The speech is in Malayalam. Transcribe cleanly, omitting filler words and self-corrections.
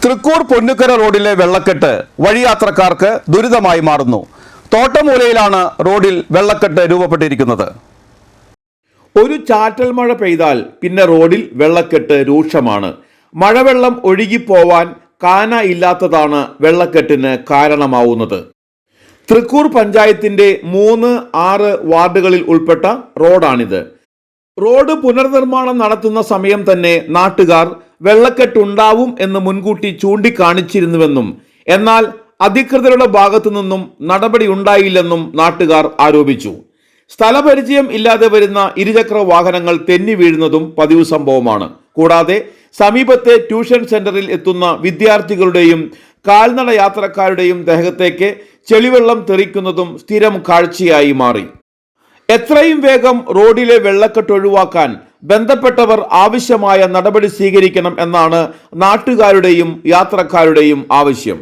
തൃക്കൂർ പൊന്നുക്കര റോഡിലെ വെള്ളക്കെട്ട് വഴിയാത്രക്കാർക്ക് ദുരിതമായി മാറുന്നു. തോട്ടമൂലയിലാണ് റോഡിൽ വെള്ളക്കെട്ട് രൂപപ്പെട്ടിരിക്കുന്നത്. ഒരു ചാറ്റൽ മഴ പെയ്താൽ പിന്നെ റോഡിൽ വെള്ളക്കെട്ട് രൂക്ഷമാണ്. മഴവെള്ളം ഒഴുകിപ്പോവാൻ കാന ഇല്ലാത്തതാണ് വെള്ളക്കെട്ടിന് കാരണമാവുന്നത്. തൃക്കൂർ പഞ്ചായത്തിന്റെ 3, 6 വാർഡുകളിൽ ഉൾപ്പെട്ട റോഡാണിത്. റോഡ് പുനർനിർമ്മാണം നടത്തുന്ന സമയം തന്നെ നാട്ടുകാർ വെള്ളക്കെട്ടുണ്ടാവും എന്ന് മുൻകൂട്ടി ചൂണ്ടിക്കാണിച്ചിരുന്നുവെന്നും എന്നാൽ അധികൃതരുടെ ഭാഗത്തു നിന്നും നടപടി ഉണ്ടായില്ലെന്നും നാട്ടുകാർ ആരോപിച്ചു. സ്ഥലപരിചയം ഇല്ലാതെ വരുന്ന ഇരുചക്ര വാഹനങ്ങൾ തെന്നി വീഴുന്നതും പതിവ് സംഭവമാണ്. കൂടാതെ സമീപത്തെ ട്യൂഷൻ സെന്ററിൽ എത്തുന്ന വിദ്യാർത്ഥികളുടെയും കാൽനട യാത്രക്കാരുടെയും ദേഹത്തേക്ക് ചെളിവെള്ളം തെറിക്കുന്നതും സ്ഥിരം കാഴ്ചയായി മാറി. എത്രയും വേഗം റോഡിലെ വെള്ളക്കെട്ട് ഒഴിവാക്കാൻ ബന്ധപ്പെട്ടവർ ആവശ്യമായ നടപടി സ്വീകരിക്കണം എന്നാണ് നാട്ടുകാരുടെയും യാത്രക്കാരുടെയും ആവശ്യം.